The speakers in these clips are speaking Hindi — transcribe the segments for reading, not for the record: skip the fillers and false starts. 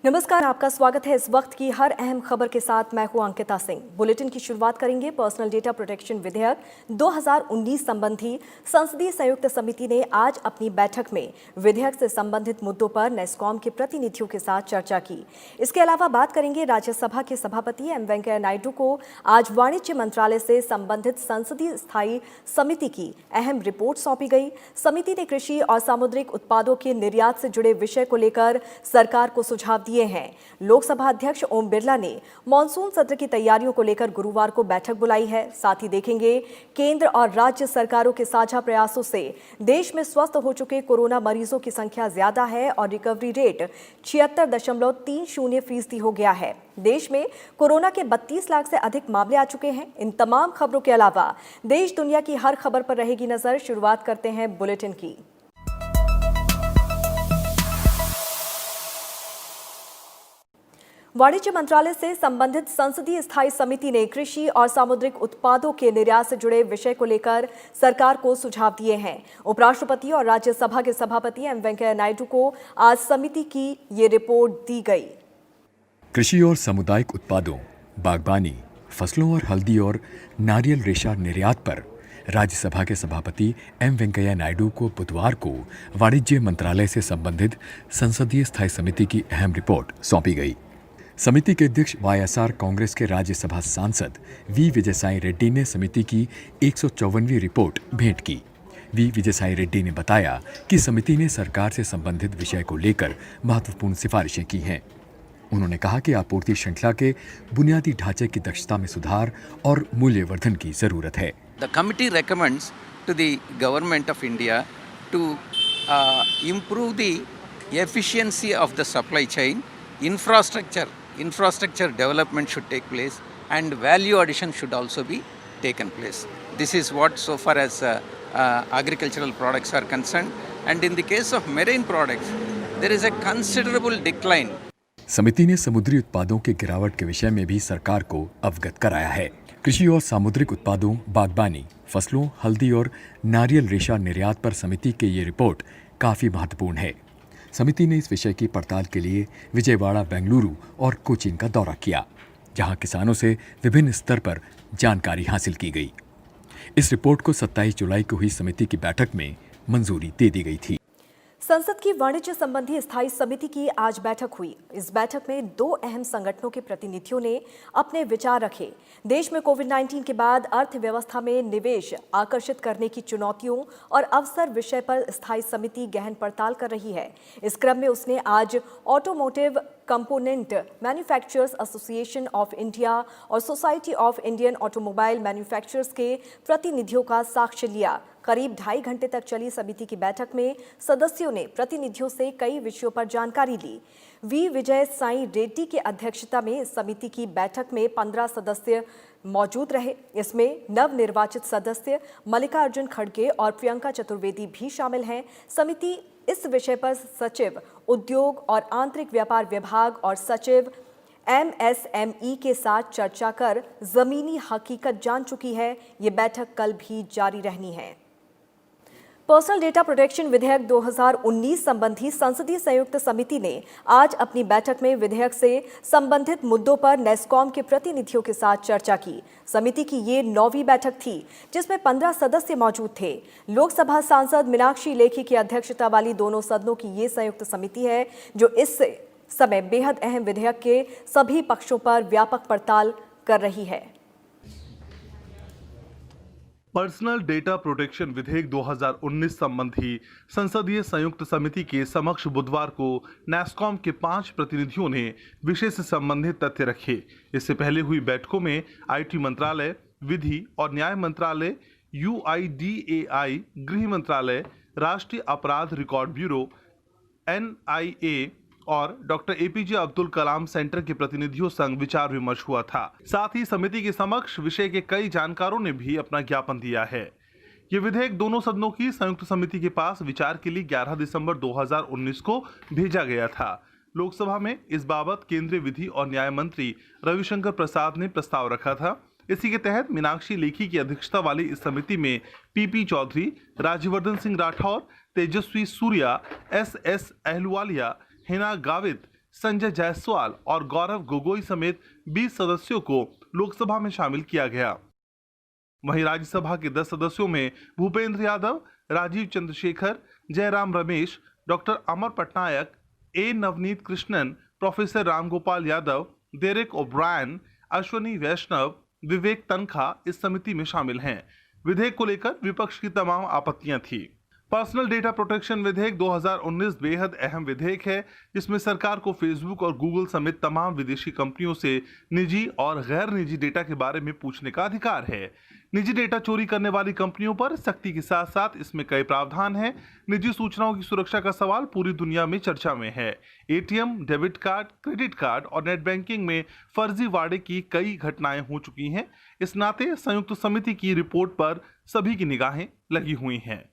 नमस्कार, आपका स्वागत है इस वक्त की हर अहम खबर के साथ। मैं हूं अंकिता सिंह। बुलेटिन की शुरुआत करेंगे पर्सनल डेटा प्रोटेक्शन विधेयक 2019 संबंधी संसदीय संयुक्त समिति ने आज अपनी बैठक में विधेयक से संबंधित मुद्दों पर नेस्कॉम के प्रतिनिधियों के साथ चर्चा की। इसके अलावा बात करेंगे राज्यसभा के सभापति एम वेंकैया नायडू को आज वाणिज्य मंत्रालय से संबंधित संसदीय स्थायी समिति की अहम रिपोर्ट सौंपी गई। समिति ने कृषि और सामुद्रिक उत्पादों के निर्यात से जुड़े विषय को लेकर सरकार को सुझाव दिए हैं। लोकसभा अध्यक्ष ओम बिरला ने मॉनसून सत्र की तैयारियों को लेकर गुरुवार को बैठक बुलाई है। साथ ही देखेंगे केंद्र और राज्य सरकारों के साझा प्रयासों से देश में स्वस्थ हो चुके कोरोना मरीजों की संख्या ज्यादा है और रिकवरी रेट 76.30% हो गया है। देश में कोरोना के 32 लाख से अधिक मामले आ चुके हैं। इन तमाम खबरों के अलावा देश दुनिया की हर खबर पर रहेगी नजर। शुरुआत करते हैं बुलेटिन की। वाणिज्य मंत्रालय से संबंधित संसदीय स्थायी समिति ने कृषि और सामुद्रिक उत्पादों के निर्यात से जुड़े विषय को लेकर सरकार को सुझाव दिए हैं। उपराष्ट्रपति और राज्यसभा के सभापति एम वेंकैया नायडू को आज समिति की ये रिपोर्ट दी गई। कृषि और सामुदायिक उत्पादों, बागबानी, फसलों और हल्दी और नारियल रेशा निर्यात पर राज्यसभा के सभापति एम वेंकैया नायडू को बुधवार को वाणिज्य मंत्रालय से संबंधित संसदीय स्थायी समिति की अहम रिपोर्ट सौंपी गई। समिति के अध्यक्ष वाईएसआर कांग्रेस के राज्यसभा सांसद वी विजयसाई रेड्डी ने समिति की 154वीं रिपोर्ट भेंट की। वी विजयसाई रेड्डी ने बताया कि समिति ने सरकार से संबंधित विषय को लेकर महत्वपूर्ण सिफारिशें की हैं। उन्होंने कहा कि आपूर्ति श्रृंखला के बुनियादी ढांचे की दक्षता में सुधार और मूल्यवर्धन की जरूरत है। The committee recommends to the government of India to improve the efficiency of the supply chain, infrastructure development should take place, and value addition should also be taken place. This is what so far as agricultural products are concerned, and in the case of marine products there is a considerable decline. समिति ने समुद्री उत्पादों के गिरावट के विषय में भी सरकार को अवगत कराया है। कृषि और सामुद्रिक उत्पादों, बागबानी, फसलों, हल्दी और नारियल रेशा निर्यात पर समिति की ये रिपोर्ट काफी महत्वपूर्ण है। समिति ने इस विषय की पड़ताल के लिए विजयवाड़ा, बेंगलुरु और कोचीन का दौरा किया, जहां किसानों से विभिन्न स्तर पर जानकारी हासिल की गई। इस रिपोर्ट को 27 जुलाई को हुई समिति की बैठक में मंजूरी दे दी गई थी। संसद की वाणिज्य संबंधी स्थायी समिति की आज बैठक हुई। इस बैठक में 2 अहम संगठनों के प्रतिनिधियों ने अपने विचार रखे। देश में कोविड-19 के बाद अर्थव्यवस्था में निवेश आकर्षित करने की चुनौतियों और अवसर विषय पर स्थायी समिति गहन पड़ताल कर रही है। इस क्रम में उसने आज automotive component manufacturers association of India और society of Indian automobile manufacturers के प्रतिनिधियों का साक्ष्य लिया। करीब 2.5 घंटे तक चली समिति की बैठक में सदस्यों ने प्रतिनिधियों से कई विषयों पर जानकारी ली। वी विजय साई रेड्डी की अध्यक्षता में इस समिति की बैठक में 15 सदस्य मौजूद रहे। इसमें नवनिर्वाचित सदस्य मल्लिकार्जुन खड़गे और प्रियंका चतुर्वेदी भी शामिल हैं। समिति इस विषय पर सचिव उद्योग और आंतरिक व्यापार विभाग और सचिव MSME के साथ चर्चा कर जमीनी हकीकत जान चुकी है। ये बैठक कल भी जारी रहनी है। पर्सनल डेटा प्रोटेक्शन विधेयक 2019 संबंधी संसदीय संयुक्त समिति ने आज अपनी बैठक में विधेयक से संबंधित मुद्दों पर नेस्कॉम के प्रतिनिधियों के साथ चर्चा की। समिति की ये 9वीं बैठक थी, जिसमें 15 सदस्य मौजूद थे। लोकसभा सांसद मीनाक्षी लेखी की अध्यक्षता वाली दोनों सदनों की ये संयुक्त समिति है, जो इस समय बेहद अहम विधेयक के सभी पक्षों पर व्यापक पड़ताल कर रही है। पर्सनल डेटा प्रोटेक्शन विधेयक 2019 संबंधी संसदीय संयुक्त समिति के समक्ष बुधवार को नेस्कॉम के 5 प्रतिनिधियों ने विषय से संबंधित तथ्य रखे। इससे पहले हुई बैठकों में आईटी मंत्रालय, विधि और न्याय मंत्रालय, UIDAI, गृह मंत्रालय, राष्ट्रीय अपराध रिकॉर्ड ब्यूरो, NIA और doctor APJ Abdul Kalam centre के प्रतिनिधियों संग विचार विमर्श हुआ था। साथ ही समिति के समक्ष विषय के कई जानकारों ने भी अपना ज्ञापन दिया है। ये विधेयक दोनों सदनों की संयुक्त समिति के पास विचार के लिए 11 दिसंबर 2019 को भेजा गया था। लोकसभा में इस बाबत केंद्रीय विधि और न्याय मंत्री रविशंकर प्रसाद ने प्रस्ताव रखा था। इसी के तहत मीनाक्षी लेखी की अध्यक्षता वाली इस समिति में PP चौधरी, राज्यवर्धन सिंह राठौर, तेजस्वी सूर्या, SS अहलुवालिया, हिना गावित, संजय जायसवाल और गौरव गोगोई समेत 20 सदस्यों को लोकसभा में शामिल किया गया। वहीं राज्यसभा के 10 सदस्यों में Bhupender Yadav, Rajeev Chandrasekhar, Jairam Ramesh, doctor Amar Patnaik, A Navaneeth Krishnan, professor Ramgopal Yadav, Derek O'Brien, Ashwini Vaishnaw, Vivek Tankha इस समिति में शामिल हैं। विधेयक को लेकर विपक्ष की तमाम आपत्तियां थी। पर्सनल डेटा प्रोटेक्शन विधेयक 2019 बेहद अहम विधेयक है, जिसमें सरकार को फेसबुक और गूगल समेत तमाम विदेशी कंपनियों से निजी और गैर निजी डेटा के बारे में पूछने का अधिकार है। निजी डेटा चोरी करने वाली कंपनियों पर सख्ती के साथ साथ इसमें कई प्रावधान हैं। निजी सूचनाओं की सुरक्षा का सवाल पूरी दुनिया में चर्चा में है। ATM, debit card, credit card और नेट बैंकिंग में फर्जीवाड़े की कई घटनाएं हो चुकी हैं। इस नाते संयुक्त समिति की रिपोर्ट पर सभी की निगाहें लगी हुई हैं।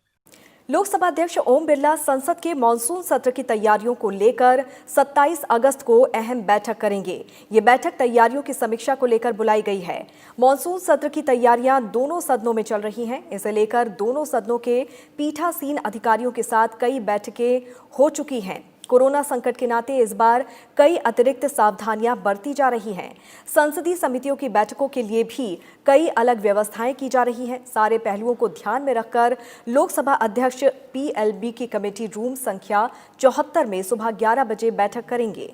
लोकसभा अध्यक्ष ओम बिरला संसद के मॉनसून सत्र की तैयारियों को लेकर 27 अगस्त को अहम बैठक करेंगे। ये बैठक तैयारियों की समीक्षा को लेकर बुलाई गई है। मॉनसून सत्र की तैयारियां दोनों सदनों में चल रही हैं। इसे लेकर दोनों सदनों के पीठासीन अधिकारियों के साथ कई बैठकें हो चुकी हैं। कोरोना संकट के नाते इस बार कई अतिरिक्त सावधानियां बरती जा रही हैं। संसदीय समितियों की बैठकों के लिए भी कई अलग व्यवस्थाएं की जा रही हैं। सारे पहलुओं को ध्यान में रखकर लोकसभा अध्यक्ष पीएलबी की कमेटी रूम संख्या 74 में सुबह 11 बजे बैठक करेंगे।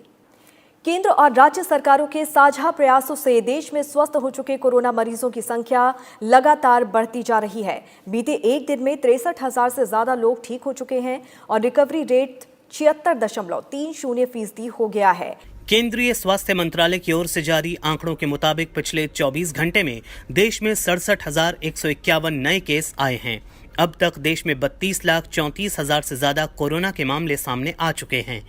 केंद्र और राज्य सरकारों के साझा प्रयासों से देश में स्वस्थ हो चुके कोरोना मरीजों की संख्या लगातार बढ़ती जा रही है। बीते एक दिन में 63,000 से ज्यादा लोग ठीक हो चुके हैं और रिकवरी रेट 76.30% हो गया है। केंद्रीय स्वास्थ्य मंत्रालय की ओर से जारी आंकड़ों के मुताबिक पिछले 24 घंटे में देश में 67,151 नए केस आए हैं। अब तक देश में 32,34,000 से ज्यादा कोरोना के मामले सामने आ चुके हैं।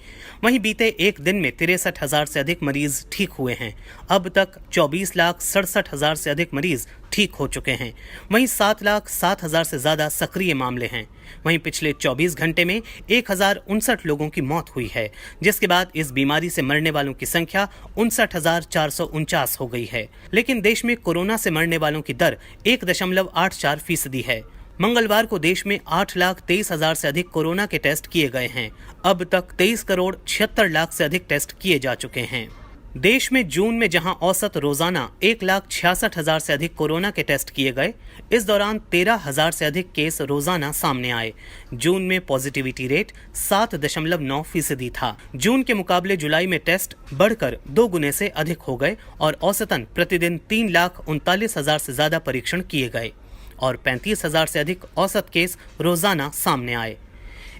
वहीं बीते एक दिन में 63,000 से अधिक मरीज ठीक हुए हैं। अब तक 24,67,000 से अधिक मरीज ठीक हो चुके हैं। वहीं 7,07,000 से ज्यादा सक्रिय मामले हैं। वहीं पिछले 24 घंटे में 1,059 लोगों की मौत हुई है, जिसके बाद इस बीमारी से मरने वालों की संख्या 59,449 हो गई है। लेकिन देश में कोरोना से मरने वालों की दर 1.84% है। मंगलवार को देश में 8,23,000 से अधिक कोरोना के टेस्ट किए गए हैं। अब तक 23,76,00,000 से अधिक टेस्ट किए जा चुके हैं। देश में जून में जहां औसत रोजाना 1,66,000 से अधिक कोरोना के टेस्ट किए गए, इस दौरान 13,000 से अधिक केस रोजाना सामने आए। जून में पॉजिटिविटी रेट 7.9% था। जून के मुकाबले जुलाई में टेस्ट बढ़कर 2 गुने से अधिक हो गए और औसतन प्रतिदिन 3,39,000 से ज्यादा परीक्षण किए गए और 35,000 से अधिक औसत केस रोजाना सामने आए।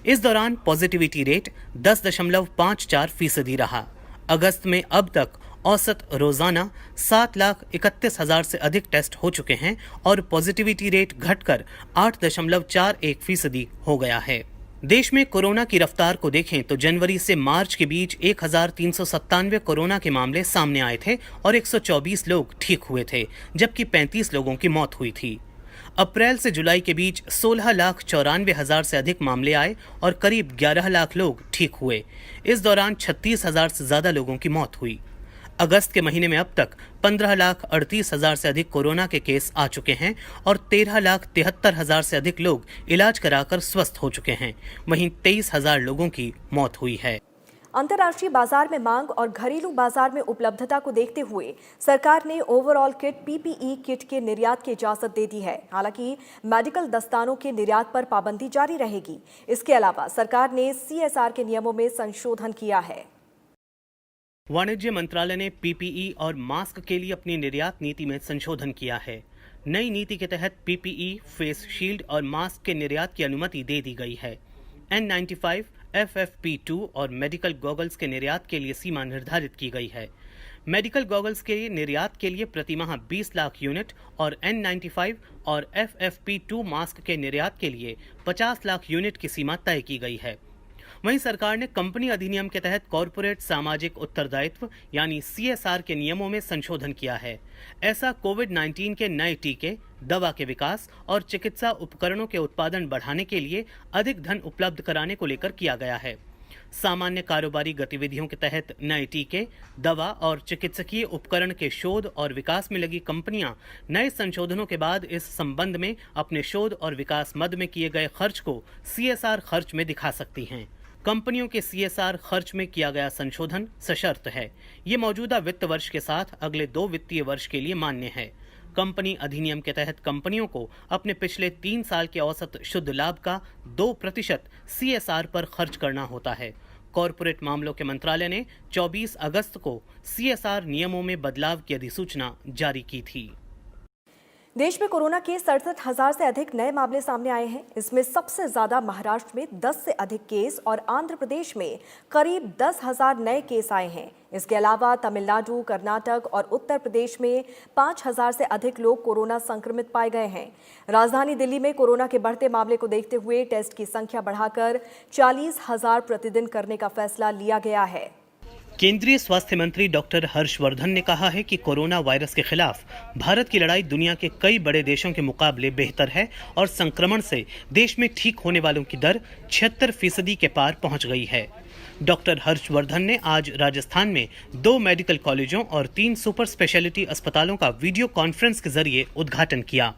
इस दौरान पॉजिटिविटी रेट 10.54% रहा। अगस्त में अब तक औसत रोजाना 7,31,000 से अधिक टेस्ट हो चुके हैं और पॉजिटिविटी रेट घटकर 8.41% हो गया है। देश में कोरोना की रफ्तार को देखें तो जनवरी से मार्च के बीच 1,397 कोरोना के मामले सामने आए थे और 124 लोग ठीक हुए थे, जबकि 35 लोगों की मौत हुई थी। अप्रैल से जुलाई के बीच 16,94,000 से अधिक मामले आए और करीब 11 लाख लोग ठीक हुए। इस दौरान 36,000 से ज्यादा लोगों की मौत हुई। अगस्त के महीने में अब तक 15,38,000 से अधिक कोरोना के केस आ चुके हैं और 13,73,000 से अधिक लोग इलाज कराकर स्वस्थ हो चुके हैं। वहीं 23,000 लोगों की मौत हुई है। अंतर्राष्ट्रीय बाजार में मांग और घरेलू बाजार में उपलब्धता को देखते हुए सरकार ने ओवरऑल किट पीपीई किट के निर्यात की इजाजत दे दी है। हालांकि मेडिकल दस्तानों के निर्यात पर पाबंदी जारी रहेगी। इसके अलावा सरकार ने सीएसआर के नियमों में संशोधन किया है। वाणिज्य मंत्रालय ने पीपीई और मास्क के लिए अपनी निर्यात नीति में संशोधन किया है। नई नीति के तहत पीपीई, फेस शील्ड और मास्क के निर्यात की अनुमति दे दी गई है। N95, FFP2 और मेडिकल गॉगल्स के निर्यात के लिए सीमा निर्धारित की गई है। मेडिकल गॉगल्स के निर्यात के लिए प्रति माह 20 लाख यूनिट और N95 और FFP2 मास्क के निर्यात के लिए 50 लाख यूनिट की सीमा तय की गई है। वहीं सरकार ने कंपनी अधिनियम के तहत कॉरपोरेट सामाजिक उत्तरदायित्व यानी CSR के नियमों में संशोधन किया है। ऐसा कोविड-19 के नए टीके, दवा के विकास और चिकित्सा उपकरणों के उत्पादन बढ़ाने के लिए अधिक धन उपलब्ध कराने को लेकर किया गया है। सामान्य कारोबारी गतिविधियों के तहत नए टीके, दवा और चिकित्सकीय उपकरण के शोध और विकास में लगी कंपनियां नए संशोधनों के बाद इस संबंध में अपने शोध और विकास मद में किए गए खर्च को CSR खर्च में दिखा सकती हैं। कंपनियों के CSR खर्च में किया गया संशोधन सशर्त है। ये मौजूदा वित्त वर्ष के साथ अगले 2 वित्तीय वर्ष के लिए मान्य है। कंपनी अधिनियम के तहत कंपनियों को अपने पिछले 3 साल के औसत शुद्ध लाभ का 2% CSR पर खर्च करना होता है। कॉरपोरेट मामलों के मंत्रालय ने 24 अगस्त को CSR नियमों में बदलाव की अधिसूचना जारी की थी। देश में कोरोना के 67,000 से अधिक नए मामले सामने आए हैं। इसमें सबसे ज्यादा महाराष्ट्र में 10 से अधिक केस और आंध्र प्रदेश में करीब 10,000 नए केस आए हैं। इसके अलावा तमिलनाडु, कर्नाटक और उत्तर प्रदेश में 5,000 से अधिक लोग कोरोना संक्रमित पाए गए हैं। राजधानी दिल्ली में कोरोना के बढ़ते मामले को देखते हुए टेस्ट की संख्या बढ़ाकर 40,000 प्रतिदिन करने का फैसला लिया गया है। केंद्रीय स्वास्थ्य मंत्री डॉक्टर हर्षवर्धन ने कहा है कि कोरोना वायरस के खिलाफ भारत की लड़ाई दुनिया के कई बड़े देशों के मुकाबले बेहतर है और संक्रमण से देश में ठीक होने वालों की दर 76% के पार पहुंच गई है। डॉक्टर हर्षवर्धन ने आज राजस्थान में 2 मेडिकल कॉलेजों और 3 सुपर स्पेशलिटी अस्पतालों का वीडियो कॉन्फ्रेंस के जरिए उद्घाटन किया।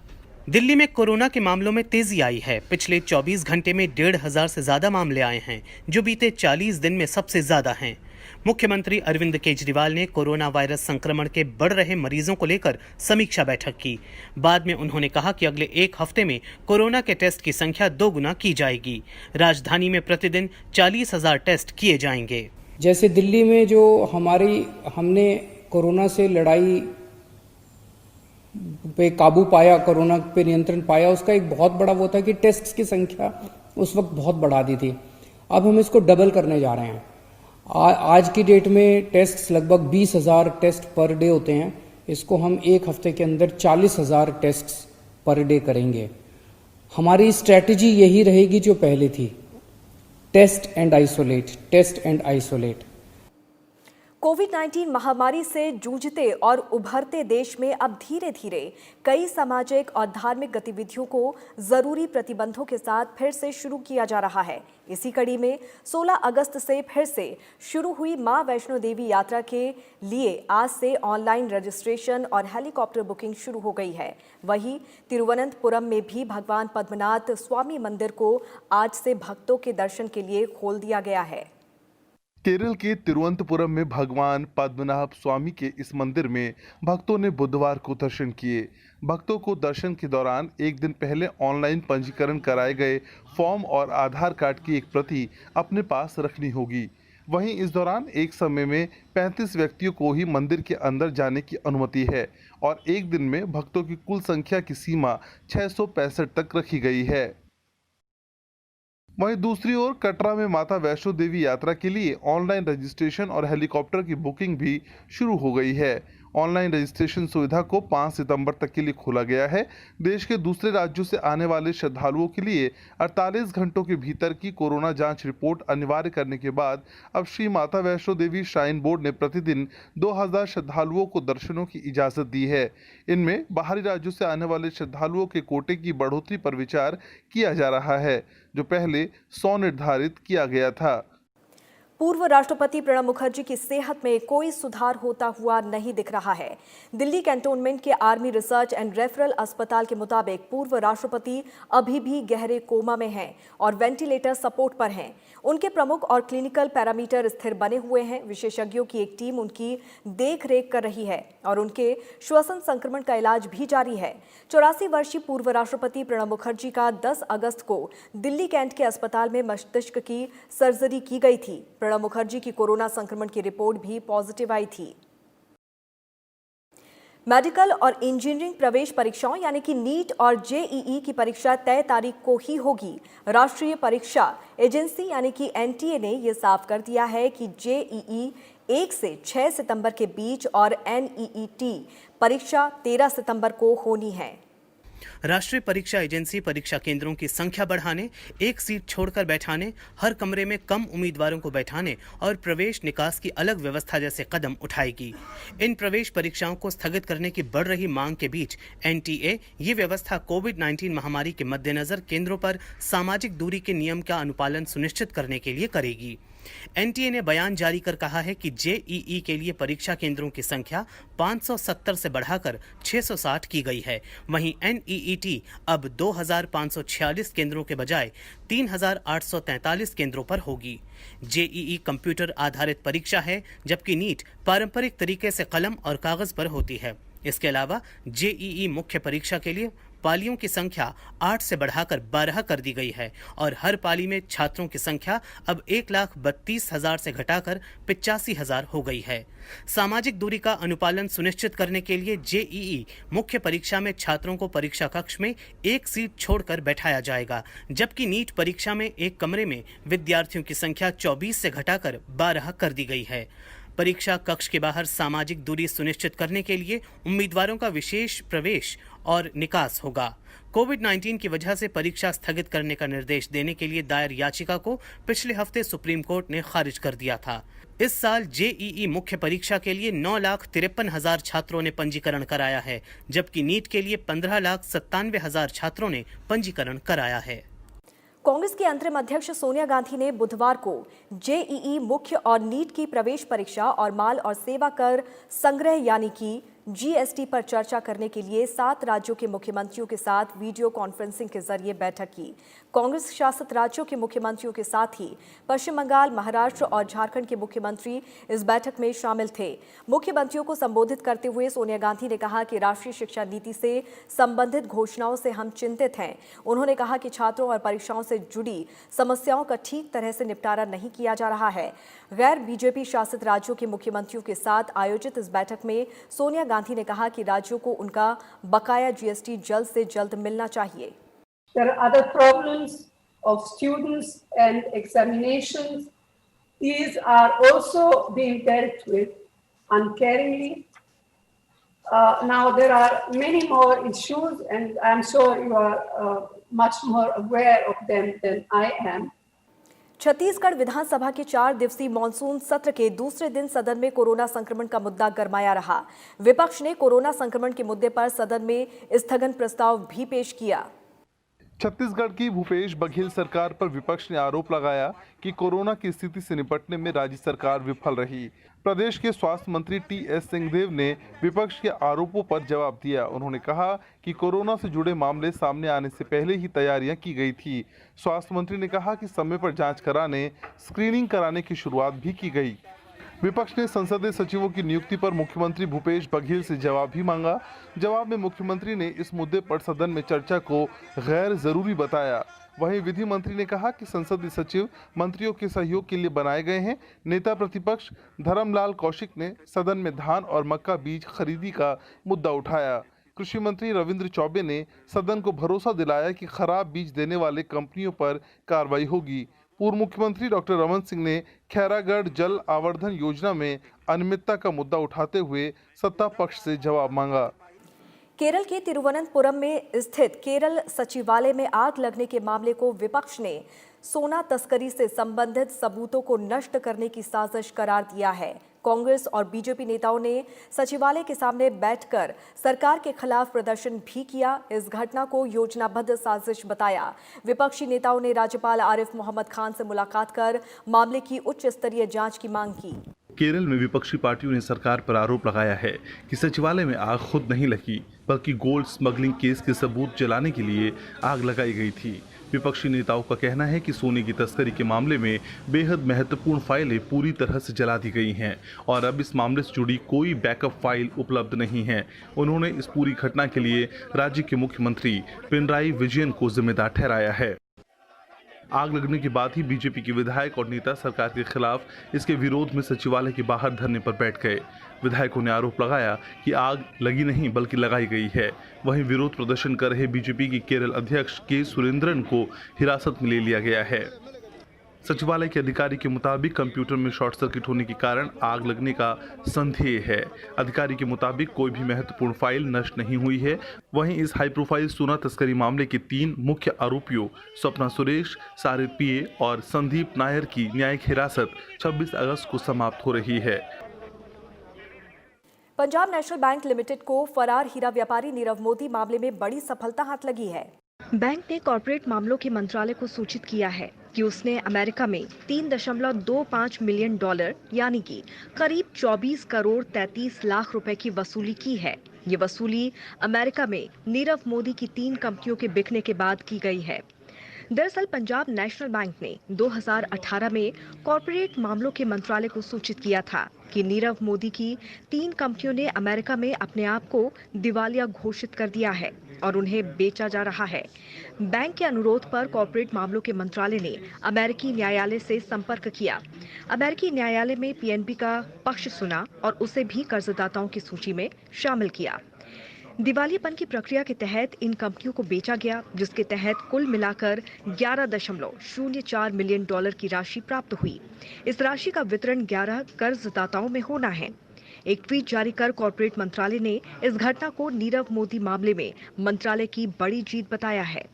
दिल्ली में कोरोना के मामलों में तेजी आई है। पिछले 24 घंटे में 1,500 से ज्यादा मामले आए हैं, जो बीते 40 दिन में सबसे ज्यादा हैं। मुख्यमंत्री अरविंद केजरीवाल ने कोरोना वायरस संक्रमण के बढ़ रहे मरीजों को लेकर समीक्षा बैठक की। बाद में उन्होंने कहा कि अगले 1 हफ्ते में कोरोना के टेस्ट की संख्या 2 गुना की जाएगी। राजधानी में प्रतिदिन 40,000 टेस्ट किए जाएंगे। जैसे दिल्ली में जो हमने कोरोना से लड़ाई पे काबू पाया, कोरोना पे नियंत्रण पाया, उसका एक बहुत बड़ा वो था कि टेस्ट की संख्या उस वक्त बहुत बढ़ा दी थी। अब हम इसको डबल करने जा रहे हैं। आज की डेट में टेस्ट लगभग 20,000 टेस्ट पर डे होते हैं। इसको हम 1 हफ्ते के अंदर 40,000 टेस्ट पर डे करेंगे। हमारी स्ट्रैटेजी यही रहेगी जो पहले थी, test and isolate, test and isolate. कोविड-19 महामारी से जूझते और उभरते देश में अब धीरे धीरे कई सामाजिक और धार्मिक गतिविधियों को जरूरी प्रतिबंधों के साथ फिर से शुरू किया जा रहा है। इसी कड़ी में 16 अगस्त से फिर से शुरू हुई मां वैष्णो देवी यात्रा के लिए आज से ऑनलाइन रजिस्ट्रेशन और हेलीकॉप्टर बुकिंग शुरू हो गई है। वहीं तिरुवनंतपुरम में भी भगवान पद्मनाभ स्वामी मंदिर को आज से भक्तों के दर्शन के लिए खोल दिया गया है। केरल के तिरुवनंतपुरम में भगवान पद्मनाभ स्वामी के इस मंदिर में भक्तों ने बुधवार को दर्शन किए। भक्तों को दर्शन के दौरान एक दिन पहले ऑनलाइन पंजीकरण कराए गए फॉर्म और आधार कार्ड की एक प्रति अपने पास रखनी होगी। वहीं इस दौरान एक समय में 35 व्यक्तियों को ही मंदिर के अंदर जाने की अनुमति है और एक दिन में भक्तों की कुल संख्या की सीमा 665 तक रखी गई है। वहीं दूसरी ओर कटरा में माता वैष्णो देवी यात्रा के लिए ऑनलाइन रजिस्ट्रेशन और हेलीकॉप्टर की बुकिंग भी शुरू हो गई है। ऑनलाइन रजिस्ट्रेशन सुविधा को 5 सितंबर तक के लिए खोला गया है। देश के दूसरे राज्यों से आने वाले श्रद्धालुओं के लिए 48 घंटों के भीतर की कोरोना जांच रिपोर्ट अनिवार्य करने के बाद अब श्री माता वैष्णो देवी श्राइन बोर्ड ने प्रतिदिन 2000 श्रद्धालुओं को दर्शनों की इजाज़त दी है। इनमें बाहरी राज्यों से आने वाले श्रद्धालुओं के कोटे की बढ़ोतरी पर विचार किया जा रहा है, जो पहले 100 निर्धारित किया गया था। पूर्व राष्ट्रपति प्रणब मुखर्जी की सेहत में कोई सुधार होता हुआ नहीं दिख रहा है। दिल्ली कैंटोनमेंट के आर्मी रिसर्च एंड रेफरल अस्पताल के मुताबिक पूर्व राष्ट्रपति अभी भी गहरे कोमा में हैं और वेंटिलेटर सपोर्ट पर हैं। उनके प्रमुख और क्लिनिकल पैरामीटर स्थिर बने हुए हैं। विशेषज्ञों की एक टीम उनकी देख रेख कर रही है और उनके श्वसन संक्रमण का इलाज भी जारी है। 84 वर्षीय पूर्व राष्ट्रपति प्रणब मुखर्जी का 10 अगस्त को दिल्ली कैंट के अस्पताल में मस्तिष्क की सर्जरी की गई थी। प्रणब मुखर्जी की कोरोना संक्रमण की रिपोर्ट भी पॉजिटिव आई थी। मेडिकल और इंजीनियरिंग प्रवेश परीक्षाओं यानी कि नीट और जेईई की परीक्षा तय तारीख को ही होगी। राष्ट्रीय परीक्षा एजेंसी यानी कि एनटीए ने यह साफ कर दिया है कि जेईई 1 से 6 सितंबर के बीच और एनईईटी परीक्षा 13 सितंबर को होनी है। राष्ट्रीय परीक्षा एजेंसी परीक्षा केंद्रों की संख्या बढ़ाने, एक सीट छोड़कर बैठाने, हर कमरे में कम उम्मीदवारों को बैठाने और प्रवेश निकास की अलग व्यवस्था जैसे कदम उठाएगी। इन प्रवेश परीक्षाओं को स्थगित करने की बढ़ रही मांग के बीच एनटीए ये व्यवस्था कोविड-19 महामारी के मद्देनजर केंद्रों पर सामाजिक दूरी के नियम का अनुपालन सुनिश्चित करने के लिए करेगी। एनटीए ने बयान जारी कर कहा है कि जेईई के लिए परीक्षा केंद्रों की संख्या 570 से बढ़ाकर 660 की गई है। वहीं एनईईटी अब 2546 केंद्रों के बजाय 3843 केंद्रों पर होगी। जेईई कंप्यूटर आधारित परीक्षा है, जबकि नीट पारंपरिक तरीके से कलम और कागज पर होती है। इसके अलावा जेईई मुख्य परीक्षा के लिए पालियों की संख्या 8 से बढ़ाकर 12 कर दी गई है और हर पाली में छात्रों की संख्या अब 1,32,000 से घटाकर 85,000 हो गई है। सामाजिक दूरी का अनुपालन सुनिश्चित करने के लिए जेईई मुख्य परीक्षा में छात्रों को परीक्षा कक्ष में एक सीट छोड़कर बैठाया जाएगा, जबकि नीट परीक्षा में एक कमरे में विद्यार्थियों की संख्या 24 से घटाकर 12 कर दी गई है। परीक्षा कक्ष के बाहर सामाजिक दूरी सुनिश्चित करने के लिए उम्मीदवारों का विशेष प्रवेश और निकास होगा। कोविड-19 की वजह से परीक्षा स्थगित करने का निर्देश देने के लिए दायर याचिका को पिछले हफ्ते सुप्रीम कोर्ट ने खारिज कर दिया था। इस साल जेईई मुख्य परीक्षा के लिए 9,53,000 छात्रों ने पंजीकरण कराया है, जबकि नीट के लिए 15,97,000 छात्रों ने पंजीकरण कराया है। कांग्रेस की अंतरिम अध्यक्ष सोनिया गांधी ने बुधवार को जेईई मुख्य और नीट की प्रवेश परीक्षा और माल और सेवा कर संग्रह यानी कि जीएसटी पर चर्चा करने के लिए 7 राज्यों के मुख्यमंत्रियों के साथ वीडियो कॉन्फ्रेंसिंग के जरिए बैठक की। कांग्रेस शासित राज्यों के मुख्यमंत्रियों के साथ ही पश्चिम बंगाल, महाराष्ट्र और झारखंड के मुख्यमंत्री इस बैठक में शामिल थे। मुख्यमंत्रियों को संबोधित करते हुए सोनिया गांधी ने कहा कि राष्ट्रीय शिक्षा नीति से संबंधित घोषणाओं से हम चिंतित हैं। उन्होंने कहा कि छात्रों और परीक्षाओं से जुड़ी समस्याओं का ठीक तरह से निपटारा नहीं किया जा रहा है। गैर बीजेपी शासित राज्यों के मुख्यमंत्रियों के साथ आयोजित इस बैठक में सोनिया गांधी ने कहा कि राज्यों को उनका बकाया जीएसटी जल्द से जल्द मिलना चाहिए। There are other problems of students and examinations. These are also being dealt with uncaringly. Now there are many more issues, and I'm sure you are much more aware of them than I am. Chhattisgarh विधानसभा के 4 दिवसीय मॉनसून सत्र के दूसरे दिन सदन में कोरोना संक्रमण का मुद्दा गरमाया रहा। विपक्ष ने कोरोना संक्रमण के मुद्दे पर सदन में स्थगन प्रस्ताव भी पेश किया। छत्तीसगढ़ की भूपेश बघेल सरकार पर विपक्ष ने आरोप लगाया कि कोरोना की स्थिति से निपटने में राज्य सरकार विफल रही। प्रदेश के स्वास्थ्य मंत्री टी.एस. सिंहदेव ने विपक्ष के आरोपों पर जवाब दिया। उन्होंने कहा कि कोरोना से जुड़े मामले सामने आने से पहले ही तैयारियां की गई थी। स्वास्थ्य मंत्री ने कहा कि समय पर जांच कराने, स्क्रीनिंग कराने की शुरुआत भी की गई। विपक्ष ने संसदीय सचिवों की नियुक्ति पर मुख्यमंत्री भूपेश बघेल से जवाब भी मांगा। जवाब में मुख्यमंत्री ने इस मुद्दे पर सदन में चर्चा को गैर जरूरी बताया। वहीं विधि मंत्री ने कहा कि संसदीय सचिव मंत्रियों के सहयोग के लिए बनाए गए हैं। नेता प्रतिपक्ष धर्मलाल कौशिक ने सदन में धान और मक्का बीज खरीदी का मुद्दा उठाया। कृषि मंत्री रविंद्र चौबे ने सदन को भरोसा दिलाया कि खराब बीज देने वाले कंपनियों पर कार्रवाई होगी। पूर्व मुख्यमंत्री डॉक्टर रमन सिंह ने खैरागढ़ जल आवर्धन योजना में अनियमितता का मुद्दा उठाते हुए सत्ता पक्ष से जवाब मांगा। केरल के तिरुवनंतपुरम में स्थित केरल सचिवालय में आग लगने के मामले को विपक्ष ने सोना तस्करी से संबंधित सबूतों को नष्ट करने की साजिश करार दिया है। कांग्रेस और बीजेपी नेताओं ने सचिवालय के सामने बैठकर सरकार के खिलाफ प्रदर्शन भी किया। इस घटना को योजनाबद्ध साजिश बताया। विपक्षी नेताओं ने राज्यपाल आरिफ मोहम्मद खान से मुलाकात कर मामले की उच्च स्तरीय जांच की मांग की। केरल में विपक्षी पार्टियों ने सरकार पर आरोप लगाया है कि सचिवालय में आग खुद नहीं लगी, बल्कि गोल्ड स्मगलिंग केस के सबूत जलाने के लिए आग लगाई गई थी। विपक्षी नेताओं का कहना है कि सोने की तस्करी के मामले में बेहद महत्वपूर्ण फाइलें पूरी तरह से जला दी गई हैं और अब इस मामले से जुड़ी कोई बैकअप फाइल उपलब्ध नहीं है। उन्होंने इस पूरी घटना के लिए राज्य के मुख्यमंत्री पिनराई विजयन को जिम्मेदार ठहराया है। आग लगने के बाद ही बीजेपी के विधायक और नेता सरकार के खिलाफ इसके विरोध में सचिवालय के बाहर धरने पर बैठ गए। विधायकों ने आरोप लगाया कि आग लगी नहीं बल्कि लगाई गई है। वहीं विरोध प्रदर्शन कर रहे बीजेपी के केरल अध्यक्ष के सुरेंद्रन को हिरासत में ले लिया गया है। सचिवालय के अधिकारी के मुताबिक कंप्यूटर में शॉर्ट सर्किट होने के कारण आग लगने का संदेह है। अधिकारी के मुताबिक कोई भी महत्वपूर्ण फाइल नष्ट नहीं हुई है। वहीं इस हाई प्रोफाइल सोना तस्करी मामले के 3 मुख्य आरोपियों स्वप्ना सुरेश, सारिद पीए और संदीप नायर की न्यायिक हिरासत 26 अगस्त को समाप्त हो रही है। पंजाब नेशनल बैंक लिमिटेड को फरार हीरा व्यापारी नीरव मोदी मामले में बड़ी सफलता हाथ लगी है। बैंक ने कॉर्पोरेट मामलों के मंत्रालय को सूचित किया है कि उसने अमेरिका में $3.25 मिलियन यानी कि करीब 24 करोड़ 33 लाख रुपए की वसूली की है। ये वसूली अमेरिका में नीरव मोदी की 3 कंपनियों के बिकने के बाद की गई है। दरअसल पंजाब नेशनल बैंक ने 2018 में कॉर्पोरेट मामलों के मंत्रालय को सूचित किया था कि नीरव मोदी की 3 कंपनियों ने अमेरिका में अपने आप को दिवालिया घोषित कर दिया है और उन्हें बेचा जा रहा है। बैंक के अनुरोध पर कॉर्पोरेट मामलों के मंत्रालय ने अमेरिकी न्यायालय से संपर्क किया। अमेरिकी न्यायालय में पीएनबी का पक्ष सुना और उसे भी कर्जदाताओं की सूची में शामिल किया। दिवालियापन की प्रक्रिया के तहत इन कंपनियों को बेचा गया, जिसके तहत कुल मिलाकर $11.04 मिलियन की राशि प्राप्त हुई। इस राशि का वितरण 11 कर्जदाताओं में होना है। एक ट्वीट जारी कर कॉर्पोरेट मंत्रालय ने इस घटना को नीरव मोदी मामले में मंत्रालय की बड़ी जीत बताया है।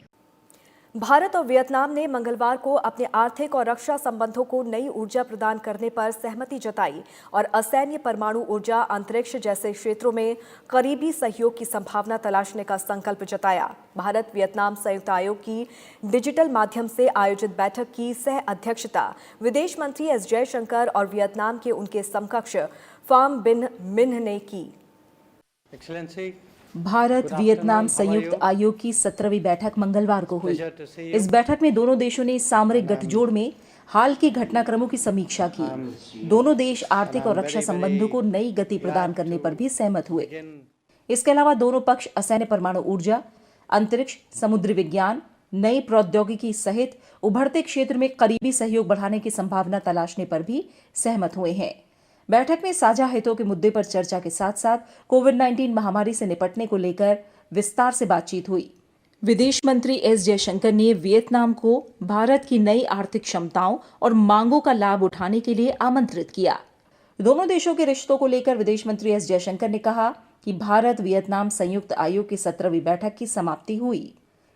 भारत और वियतनाम ने मंगलवार को अपने आर्थिक और रक्षा संबंधों को नई ऊर्जा प्रदान करने पर सहमति जताई और असैन्य परमाणु ऊर्जा, अंतरिक्ष जैसे क्षेत्रों में करीबी सहयोग की संभावना तलाशने का संकल्प जताया। भारत वियतनाम संयुक्त आयोग की डिजिटल माध्यम से आयोजित बैठक की सह अध्यक्षता विदेश मंत्री एस जयशंकर और वियतनाम के उनके समकक्ष फाम बिन मिन्ह ने की। भारत वियतनाम संयुक्त आयोग की 17वीं बैठक मंगलवार को हुई। इस बैठक में दोनों देशों ने सामरिक गठजोड़ में हाल के घटनाक्रमों की समीक्षा की। दोनों देश आर्थिक और रक्षा संबंधों को नई गति प्रदान करने पर भी सहमत हुए। इसके अलावा दोनों पक्ष असैन्य परमाणु ऊर्जा, अंतरिक्ष, समुद्री विज्ञान, नई प्रौद्योगिकी सहित उभरते क्षेत्र में करीबी सहयोग बढ़ाने की संभावना तलाशने पर भी सहमत हुए हैं। बैठक में साझा हितों के मुद्दे पर चर्चा के साथ साथ कोविड-19 महामारी से निपटने को लेकर विस्तार से बातचीत हुई। विदेश मंत्री एस जयशंकर ने वियतनाम को भारत की नई आर्थिक क्षमताओं और मांगों का लाभ उठाने के लिए आमंत्रित किया। दोनों देशों के रिश्तों को लेकर विदेश मंत्री एस जयशंकर ने कहा कि भारत वियतनाम संयुक्त आयोग की 17वीं बैठक की समाप्ति हुई।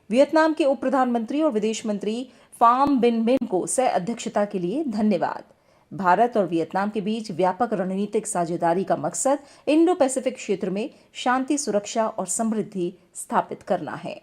वियतनाम के उप प्रधानमंत्री और विदेश मंत्री फाम बिन मिन को सह अध्यक्षता के लिए धन्यवाद। भारत और वियतनाम के बीच व्यापक रणनीतिक साझेदारी का मकसद इंडो पैसिफिक क्षेत्र में शांति, सुरक्षा और समृद्धि स्थापित करना है।